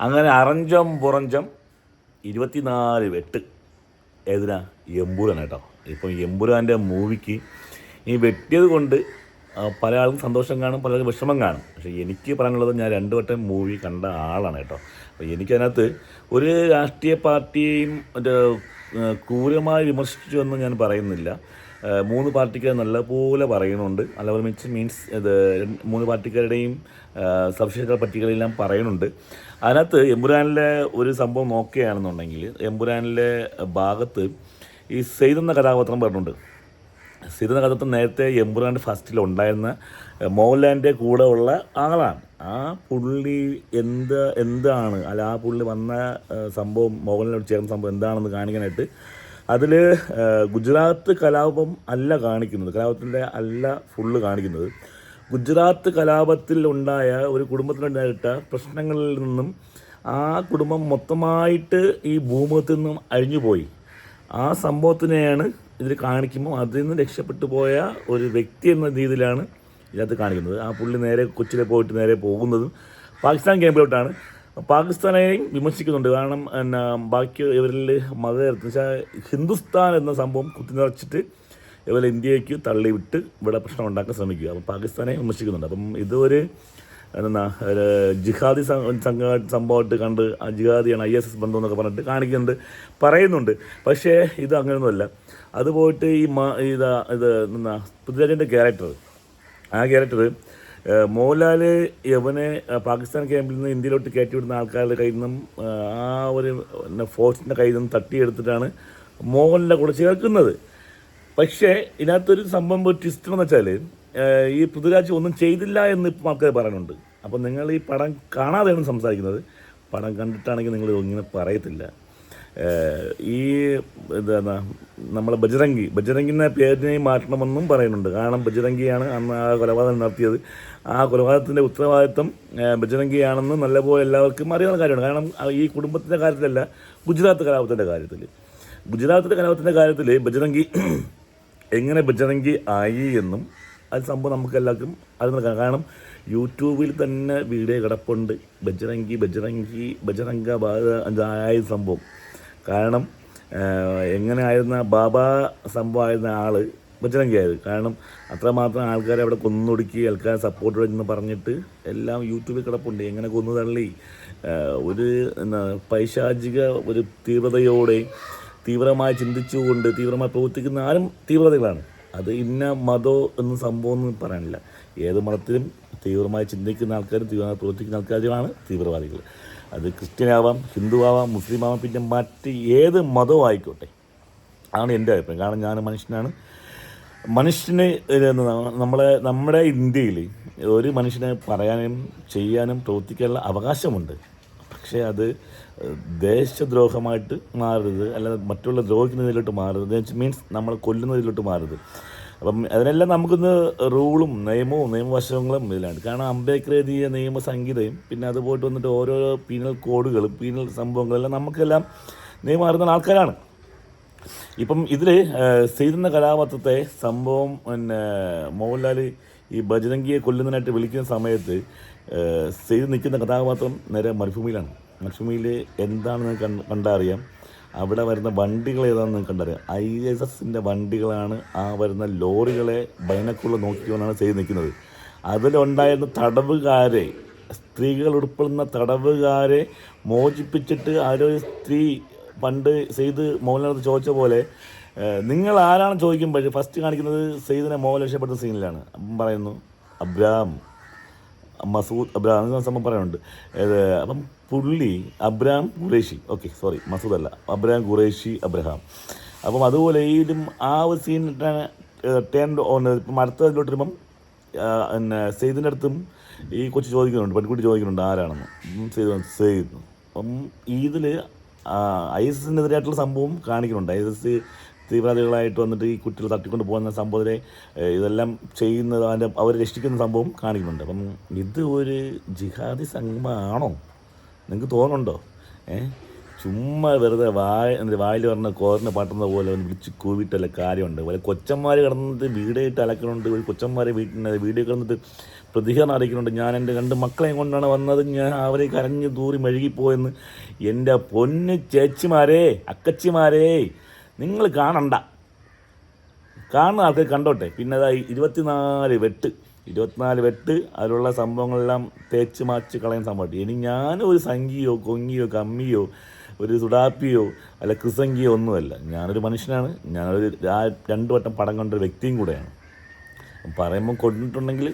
അങ്ങനെ അറഞ്ചം പുറഞ്ചം 24 വെട്ട് ഏതിനാ എമ്പുരാൻ കേട്ടോ. ഇപ്പം എമ്പുരാൻ്റെ മൂവിക്ക് ഈ വെട്ടിയത് കൊണ്ട് പല ആൾക്കും സന്തോഷം കാണും, പലർക്കും വിഷമം കാണും. പക്ഷേ എനിക്ക് പറയാനുള്ളത്, ഞാൻ 2 വട്ടം മൂവി കണ്ട ആളാണ് കേട്ടോ. അപ്പോൾ എനിക്കതിനകത്ത് ഒരു രാഷ്ട്രീയ പാർട്ടിയെയും ക്രൂരമായി വിമർശിച്ചു എന്ന് ഞാൻ പറയുന്നില്ല. 3 പാർട്ടിക്കാർ നല്ലപോലെ പറയുന്നുണ്ട്. നല്ലപോലെ മീൻസ് ഇത് 3 പാർട്ടിക്കാരുടെയും സവിശേഷത പറ്റികളെല്ലാം പറയുന്നുണ്ട്. അതിനകത്ത് എമ്പുരാനിലെ ഒരു സംഭവം നോക്കുകയാണെന്നുണ്ടെങ്കിൽ, എമ്പുരാനിലെ ഭാഗത്ത് ഈ സെയ്ദ് എന്ന കഥാപാത്രം പറഞ്ഞിട്ടുണ്ട്. സെയ്ദ് എന്ന കഥാപാത്രം നേരത്തെ എമ്പുരാൻ്റെ ഫസ്റ്റിലുണ്ടായിരുന്ന മോഹൻലാലിൻ്റെ കൂടെ ഉള്ള ആളാണ്. ആ പുള്ളി എന്താണ് അല്ല ആ പുള്ളി വന്ന സംഭവം, മോഹൻലാലിനോട് ചേർന്ന സംഭവം എന്താണെന്ന് കാണിക്കാനായിട്ട് അതിൽ ഗുജറാത്ത് കലാപം അല്ല കാണിക്കുന്നത്, കലാപത്തിൻ്റെ അല്ല ഫുള്ള് കാണിക്കുന്നത്. ഗുജറാത്ത് കലാപത്തിൽ ഉണ്ടായ ഒരു കുടുംബത്തിനുണ്ടായിട്ട പ്രശ്നങ്ങളിൽ നിന്നും ആ കുടുംബം മൊത്തമായിട്ട് ഈ ഭൂമുഖത്തിൽ നിന്നും അഴിഞ്ഞുപോയി. ആ സംഭവത്തിനെയാണ് ഇതിൽ കാണിക്കുമ്പോൾ അതിൽ നിന്ന് രക്ഷപ്പെട്ടു പോയ ഒരു വ്യക്തി എന്ന രീതിയിലാണ് ഇതിനകത്ത് കാണിക്കുന്നത്. ആ പുള്ളി നേരെ കൊച്ചിയിൽ പോയിട്ട് നേരെ പോകുന്നതും പാകിസ്ഥാൻ ക്യാമ്പിലോട്ടാണ്. പാകിസ്ഥാനെയും വിമർശിക്കുന്നുണ്ട്. കാരണം ബാക്കി ഇവരിൽ മതതരത്തിൽ വെച്ചാൽ ഹിന്ദുസ്ഥാൻ എന്ന സംഭവം കുത്തി നിറച്ചിട്ട് ഇവരെ ഇന്ത്യയ്ക്ക് തള്ളിവിട്ട് ഇവിടെ പ്രശ്നം ഉണ്ടാക്കാൻ ശ്രമിക്കുക. അപ്പം പാകിസ്ഥാനെ വിമർശിക്കുന്നുണ്ട്. അപ്പം ഇതൊരു ജിഹാദി സംഭവമായിട്ട് കണ്ട് ആ ജിഹാദിയാണ് ISS ബന്ധം എന്നൊക്കെ പറഞ്ഞിട്ട് കാണിക്കുന്നുണ്ട്, പറയുന്നുണ്ട്. പക്ഷേ ഇത് അങ്ങനെയൊന്നുമല്ല. അത് പോയിട്ട് ഇത് പൃഥ്വിരാജിൻ്റെ ക്യാരക്ടർ, ആ ക്യാരക്ടർ മോഹൻലാൽ യവനെ പാകിസ്ഥാൻ ക്യാമ്പിൽ നിന്ന് ഇന്ത്യയിലോട്ട് കയറ്റിവിടുന്ന ആൾക്കാരുടെ കയ്യിൽ നിന്നും ആ ഒരു ഫോഴ്സിൻ്റെ കയ്യിൽ നിന്നും തട്ടിയെടുത്തിട്ടാണ് മോഹൻലാലിൻ്റെ കൂടെ ചേർക്കുന്നത്. പക്ഷേ ഇതിനകത്തൊരു സംഭവം, ഒരു ട്വിസ്റ്റ് എന്ന് വെച്ചാൽ ഈ പൃഥ്വിരാജ് ഒന്നും ചെയ്തില്ല എന്ന് ഇപ്പം ആൾക്കാർ പറയുന്നുണ്ട്. അപ്പം നിങ്ങൾ ഈ പടം കാണാതെയാണ് സംസാരിക്കുന്നത്. പടം കണ്ടിട്ടാണെങ്കിൽ നിങ്ങൾ ഇങ്ങനെ പറയത്തില്ല. ഈ എന്താണ് നമ്മളെ ബജറംഗിനെ പേരിനെയും മാറ്റണമെന്നും പറയുന്നുണ്ട്. കാരണം ബജറംഗിയാണ് അന്ന് ആ കൊലപാതകം നടത്തിയത്. ആ കൊലപാതകത്തിൻ്റെ ഉത്തരവാദിത്വം ബജറംഗിയാണെന്ന് നല്ലപോലെ എല്ലാവർക്കും അറിയാവുന്ന കാര്യമാണ്. കാരണം ഈ കുടുംബത്തിൻ്റെ കാര്യത്തിലല്ല, ഗുജറാത്ത് കലാപത്തിൻ്റെ കാര്യത്തിൽ ബജറംഗി എങ്ങനെ ബജറംഗി ആയി എന്നും അത് സംഭവം നമുക്ക് എല്ലാവർക്കും അറിയുന്ന. കാരണം യൂട്യൂബിൽ തന്നെ വീഡിയോ കിടപ്പുണ്ട്, ബജറംഗ ആയ സംഭവം. കാരണം എങ്ങനെ ആയിരുന്ന ബാബ സംഭവം ആയിരുന്ന ആൾ ബജറംഗി ആയത്. കാരണം അത്രമാത്രം ആൾക്കാരെ അവിടെ കൊന്നൊടുക്കി, ആൾക്കാരെ സപ്പോർട്ട് എന്ന് പറഞ്ഞിട്ട് എല്ലാം യൂട്യൂബിൽ കിടപ്പുണ്ട്. എങ്ങനെ കൊന്നു തള്ളി, ഒരു പൈശാചിക ഒരു തീവ്രതയോടെ തീവ്രമായി ചിന്തിച്ചുകൊണ്ട് തീവ്രമായി പ്രവർത്തിക്കുന്ന ആരും തീവ്രതകളാണ്. അത് ഇന്ന മതോ എന്ന സംഭവം ഒന്നും പറയാനില്ല. ഏത് മതത്തിലും തീവ്രമായി ചിന്തിക്കുന്ന ആൾക്കാരും തീവ്രമായി പ്രവർത്തിക്കുന്ന ആൾക്കാരുമാണ് തീവ്രവാദികൾ. അത് ക്രിസ്ത്യനാവാം, ഹിന്ദുവാവാം, മുസ്ലിം ആവാം, പിന്നെ മറ്റ് ഏത് മതവും ആയിക്കോട്ടെ. ആണ് എൻ്റെ അഭിപ്രായം. കാരണം ഞാൻ മനുഷ്യന് നമ്മുടെ ഇന്ത്യയിൽ ഒരു മനുഷ്യനെ പറയാനും ചെയ്യാനും പ്രവർത്തിക്കാനുള്ള അവകാശമുണ്ട്. പക്ഷേ അത് ദേശദ്രോഹമായിട്ട് മാറരുത്, അല്ലാതെ മറ്റുള്ള ദ്രോഹിക്കുന്നതിലോട്ട് മാറരുത്, മീൻസ് നമ്മൾ കൊല്ലുന്നതിലോട്ട് മാറരുത്. അപ്പം അതിനെല്ലാം നമുക്കൊന്ന് റൂളും നിയമവശങ്ങളും ഇതിലാണ്. കാരണം അംബേദ്കർ എഴുതിയ നിയമസംഹിതയും പിന്നെ അതുപോയിട്ട് വന്നിട്ട് ഓരോരോ പീനൽ കോഡുകളും പീനൽ സംഭവങ്ങളെല്ലാം നമുക്കെല്ലാം നിയമം അറിയുന്ന ആൾക്കാരാണ്. ഇപ്പം ഇതിൽ സെയ്ദ് കഥാപാത്രത്തെ സംഭവം മോഹൻലാൽ ഈ ബജരംഗിയെ കൊല്ലുന്നതിനായിട്ട് വിളിക്കുന്ന സമയത്ത് സെയ്ദ് നിൽക്കുന്ന കഥാപാത്രം നേരെ മരുഭൂമിയിലാണ്. മരുഭൂമിയിൽ എന്താണെന്ന് കണ്ടറിയാം. അവിടെ വരുന്ന വണ്ടികൾ ഏതാണെന്ന് കണ്ടറിയാം. ISSൻ്റെ വണ്ടികളാണ്. ആ വരുന്ന ലോറികളെ ബൈനക്കുള്ള നോക്കിക്കൊണ്ടാണ് സെയ്ദ് നിൽക്കുന്നത്. അതിലുണ്ടായിരുന്ന തടവുകാരെ, സ്ത്രീകൾ ഉൾപ്പെടുന്ന തടവുകാരെ മോചിപ്പിച്ചിട്ട് ആരൊരു സ്ത്രീ പണ്ട് സെയ്ദ് മോഹൻലാൽ ചോദിച്ച പോലെ നിങ്ങൾ ആരാണ് ചോദിക്കുമ്പോൾ ഫസ്റ്റ് കാണിക്കുന്നത് സെയ്ദിനെ മോഹൻലാൽ രക്ഷപ്പെടുന്ന സീനിലാണ്. പറയുന്നു മസൂദ് അബ്രാം എന്ന സംഭവം പറയാനുണ്ട്. അപ്പം പുള്ളി മസൂദ് അല്ല, അബ്രഹാം. അപ്പം അതുപോലെ ഇതും ആ ഒരു സീൻ ടേൺ ഓൺ. ഇപ്പം അടുത്തതിലോട്ട് വരുമ്പം സെയ്ദിൻ്റെ അടുത്തും ഈ കൊച്ചു ചോദിക്കുന്നുണ്ട്, പെൺകുട്ടി ചോദിക്കുന്നുണ്ട് ആരാണെന്ന്. സെയ്ദ്. അപ്പം ഇതിൽ ISSനെതിരായിട്ടുള്ള സംഭവം കാണിക്കുന്നുണ്ട്. ISS തീവ്രവാദികളായിട്ട് വന്നിട്ട് ഈ കുട്ടികൾ തട്ടിക്കൊണ്ട് പോകുന്ന സംഭവത്തിലെ ഇതെല്ലാം ചെയ്യുന്നത്, അവർ രക്ഷിക്കുന്ന സംഭവം കാണിക്കുന്നുണ്ട്. അപ്പം ഇത് ഒരു ജിഹാദി സംഘമാണോ നിങ്ങൾക്ക് തോന്നുന്നുണ്ടോ? ചുമ്മാ വെറുതെ വായിൽ പറഞ്ഞ കോറിന് പാട്ടുന്ന പോലെ വിളിച്ച് കൂവിയിട്ടല്ല കാര്യമുണ്ട്. കൊച്ചന്മാർ കിടന്നിട്ട് വീഡിയോ ഇട്ട് അലക്കണുണ്ട്. ഒരു കൊച്ചന്മാരെ വീഡിയോ കിടന്നിട്ട് പ്രതികരണം അറിയിക്കുന്നുണ്ട്. ഞാൻ എൻ്റെ 2 മക്കളെയും കൊണ്ടാണ് വന്നത്, ഞാൻ അവരെ കരഞ്ഞ് ദൂരി മെഴുകിപ്പോയെന്ന്. എൻ്റെ പൊന്ന് ചേച്ചിമാരേ, അക്കച്ചിമാരേ, നിങ്ങൾ കാണണ്ട, കാണുന്ന ആൾക്കാർ കണ്ടോട്ടെ. പിന്നെ അതായി 24 വെട്ട് അതിലുള്ള സംഭവങ്ങളെല്ലാം തേച്ച് മാച്ച് കളയാൻ സംഭവം. ഇനി ഞാനൊരു സംഖിയോ കൊങ്ങിയോ കമ്മിയോ ഒരു സുഡാപ്പിയോ അല്ല ക്രിസംഗിയോ ഒന്നുമല്ല. ഞാനൊരു മനുഷ്യനാണ്. ഞാനൊരു 2 വട്ടം പടം കണ്ട ഒരു വ്യക്തിയും കൂടെയാണ്. പറയുമ്പം കൊണ്ടിട്ടുണ്ടെങ്കിൽ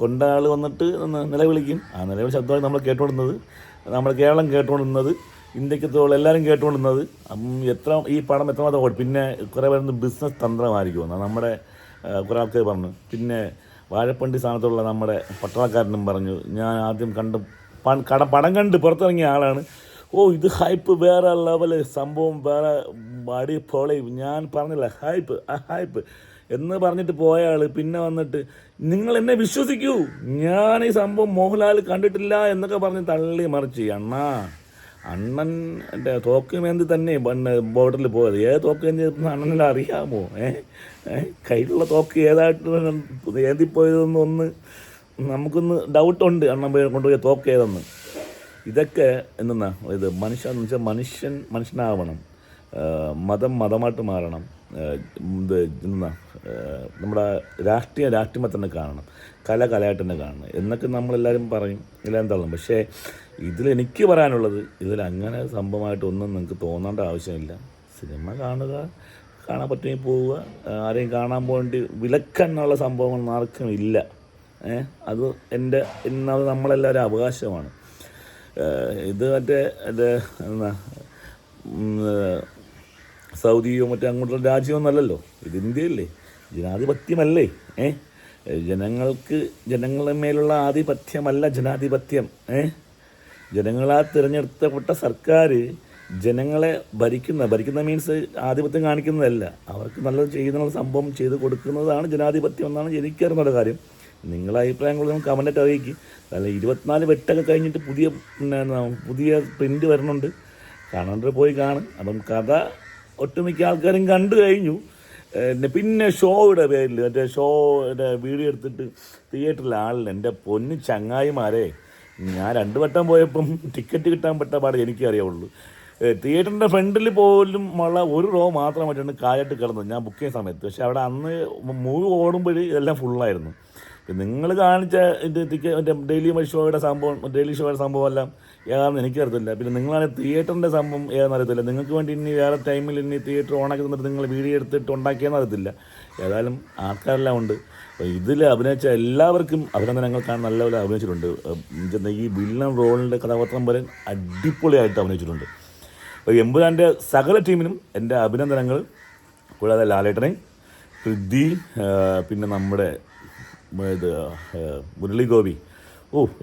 കൊണ്ട ആൾ വന്നിട്ട് നിലവിളിക്കും. ആ നിലവിളി ശബ്ദമായി നമ്മൾ കേട്ടുകൊണ്ടിരുന്നത്, നമ്മുടെ കേരളം കേട്ടുകൊണ്ടിരുന്നത്, ഇന്ത്യക്കത്തോളം എല്ലാവരും കേട്ടുകൊണ്ടിരുന്നത്. ഈ പടം എത്രമാത്രം ഓടി. പിന്നെ കുറേ പേരുന്ന് ബിസിനസ് തന്ത്രമായിരിക്കുമെന്ന് നമ്മുടെ കുറേ ആൾക്കാർ പറഞ്ഞു. പിന്നെ വാഴപ്പണ്ടി സ്ഥാനത്തുള്ള നമ്മുടെ പട്ടാളക്കാരനും പറഞ്ഞു. ഞാൻ ആദ്യം പടം കണ്ട് പുറത്തിറങ്ങിയ ആളാണ്. ഇത് ഹൈപ്പ് വേറെ ലെവല് സംഭവം, വേറെ അടിപൊളി, ഞാൻ പറഞ്ഞില്ല ഹൈപ്പ് എന്ന് പറഞ്ഞിട്ട് പോയ ആൾ പിന്നെ വന്നിട്ട് നിങ്ങൾ എന്നെ വിശ്വസിക്കൂ, ഞാൻ ഈ സംഭവം മോഹൻലാൽ കണ്ടിട്ടില്ല എന്നൊക്കെ പറഞ്ഞ് തള്ളി മറിച്ച്. അണ്ണൻ എൻ്റെ തോക്ക് മേന്തി തന്നെ ബോർഡറിൽ പോയത്. ഏത് തോക്ക് ഏന്തി അണ്ണനെല്ലാം അറിയാമോ? കയ്യിലുള്ള തോക്ക് ഏതായിട്ട് ഏന്തിപ്പോയതെന്ന് നമുക്കൊന്ന് ഡൗട്ടുണ്ട്. അണ്ണൻ കൊണ്ടുപോയ തോക്ക് ഏതെന്ന്. ഇതൊക്കെ എന്തെന്നാ ഇത് മനുഷ്യന്ന് വെച്ചാൽ മനുഷ്യനാവണം, മതമായിട്ട് മാറണം, നമ്മുടെ രാഷ്ട്രീയമായി തന്നെ കാണണം, കലയായിട്ട് തന്നെ കാണണം എന്നൊക്കെ നമ്മളെല്ലാവരും പറയും, എല്ലാം തള്ളും. പക്ഷേ ഇതിലെനിക്ക് പറയാനുള്ളത്, ഇതിലങ്ങനെ സംഭവമായിട്ടൊന്നും നിങ്ങൾക്ക് തോന്നേണ്ട ആവശ്യമില്ല. സിനിമ കാണുക, കാണാൻ പറ്റുമെങ്കിൽ പോവുക. ആരെയും കാണാൻ പോകേണ്ടി വിലക്കെന്നുള്ള സംഭവങ്ങൾ ആർക്കും ഇല്ല. അത് അത് നമ്മളെല്ലാവരും അവകാശമാണ്. ഇത് എന്നാ സൗദിയോ മറ്റേ അങ്ങോട്ടുള്ള രാജ്യമൊന്നുമല്ലല്ലോ, ഇത് ഇന്ത്യയല്ലേ, ജനാധിപത്യമല്ലേ. ജനങ്ങളുടെ മേലുള്ള ആധിപത്യമല്ല ജനാധിപത്യം. ജനങ്ങളാൽ തിരഞ്ഞെടുക്കപ്പെട്ട സർക്കാർ ജനങ്ങളെ ഭരിക്കുന്ന മീൻസ് ആധിപത്യം കാണിക്കുന്നതല്ല, അവർക്ക് നല്ലത് ചെയ്യുന്ന സംഭവം ചെയ്ത് കൊടുക്കുന്നതാണ് ജനാധിപത്യം എന്നാണ് എനിക്കറിയുന്ന കാര്യം. നിങ്ങളുടെ അഭിപ്രായങ്ങൾ നമുക്ക് കമൻറ്റായിട്ട് അറിയിക്കും. അല്ല 24 വെട്ടൊക്കെ കഴിഞ്ഞിട്ട് പുതിയ പ്രിൻ്റ് വരുന്നുണ്ട്, കാണേണ്ടത് പോയി കാണും. അപ്പം കഥ ഒട്ടുമിക്ക ആൾക്കാരും കണ്ടു കഴിഞ്ഞു. പിന്നെ ഷോയുടെ പേരിൽ മറ്റേ ഷോയുടെ വീഡിയോ എടുത്തിട്ട് തിയേറ്ററിൽ ആളില്ല. എൻ്റെ പൊന്നു ചങ്ങായിമാരെ, ഞാൻ 2 വട്ടം പോയപ്പം ടിക്കറ്റ് കിട്ടാൻ പെട്ട പാട് എനിക്കറിയാവുള്ളൂ. തിയേറ്ററിൻ്റെ ഫ്രണ്ടിൽ പോലും ഉള്ള ഒരു റോ മാത്രമായിട്ടാണ് കാലിട്ട് കിടന്നത് ഞാൻ ബുക്ക് ചെയ്യുന്ന സമയത്ത്. പക്ഷേ അവിടെ അന്ന് മൂവ് ഓടുമ്പോൾ ഇതെല്ലാം ഫുള്ളായിരുന്നു. നിങ്ങൾ കാണിച്ച മറ്റേ ഡെയിലി ഷോയുടെ സംഭവം എല്ലാം ഏതാണെന്ന് എനിക്കറിയത്തില്ല. പിന്നെ നിങ്ങളാണെങ്കിൽ തിയേറ്ററിൻ്റെ സംഭവം ഏതാണെന്ന് അറിയത്തില്ല. നിങ്ങൾക്ക് വേണ്ടി ഇനി വേറെ ടൈമിൽ ഇനി തിയേറ്റർ ഓണാക്കി തന്നിട്ട് നിങ്ങൾ വീഡിയോ എടുത്തിട്ട് ഉണ്ടാക്കിയെന്ന് അറിയത്തില്ല. ഏതായാലും ആൾക്കാരെല്ലാം ഉണ്ട്. അപ്പോൾ ഇതിൽ അഭിനയിച്ച എല്ലാവർക്കും അഭിനന്ദനങ്ങൾ. നല്ലപോലെ അഭിനയിച്ചിട്ടുണ്ട്. ഈ വില്ലൻ റോളിൻ്റെ കഥാപാത്രം വരെ അടിപൊളിയായിട്ട് അഭിനയിച്ചിട്ടുണ്ട്. അപ്പോൾ എമ്പുരാൻ്റെ സകല ടീമിനും എൻ്റെ അഭിനന്ദനങ്ങൾ. കൂടാതെ ലാലേട്ടനെ, പൃഥ്വി, പിന്നെ നമ്മുടെ മുരളി ഗോപി,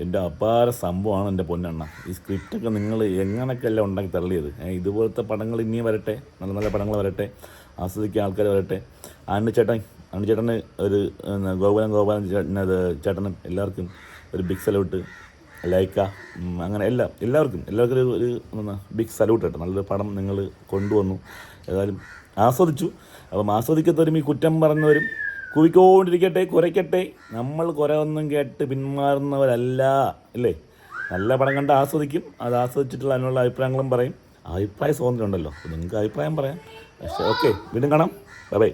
എൻ്റെ അപാര സംഭവമാണ് എൻ്റെ പൊന്നെണ്ണ. ഈ സ്ക്രിപ്റ്റൊക്കെ നിങ്ങൾ എങ്ങനെയൊക്കെ എല്ലാം ഉണ്ടാക്കി തള്ളിയത്. ഇതുപോലത്തെ പടങ്ങൾ ഇനിയും വരട്ടെ, നല്ല നല്ല പടങ്ങൾ വരട്ടെ, ആസ്വദിക്കാൻ ആൾക്കാർ വരട്ടെ. ചേട്ടന് ഒരു ഗോപാലൻ ചേട്ടനും എല്ലാവർക്കും ഒരു ബിഗ് സല്യൂട്ട്. ലൈക്ക അങ്ങനെ എല്ലാവർക്കും ഒരു ബിഗ് സല്യൂട്ട് കേട്ടോ. നല്ലൊരു പടം നിങ്ങൾ കൊണ്ടുവന്നു. ഏതായാലും ആസ്വദിച്ചു. അപ്പം ആസ്വദിക്കാത്തവരും ഈ കുറ്റം പറഞ്ഞവരും കൂവിക്കൊണ്ടിരിക്കട്ടെ, കുരയ്ക്കട്ടെ. നമ്മൾ കുരയൊന്നും കേട്ട് പിന്മാറുന്നവരല്ല, അല്ലേ? നല്ല പടം കണ്ട് ആസ്വദിക്കും. അത് ആസ്വദിച്ചിട്ടുള്ള അതിനുള്ള അഭിപ്രായങ്ങളും പറയും. അഭിപ്രായ സ്വാതന്ത്ര്യം ഉണ്ടല്ലോ, നിങ്ങൾക്ക് അഭിപ്രായം പറയാം. പക്ഷേ ഓക്കെ, വീണ്ടും കാണാം. ബൈ.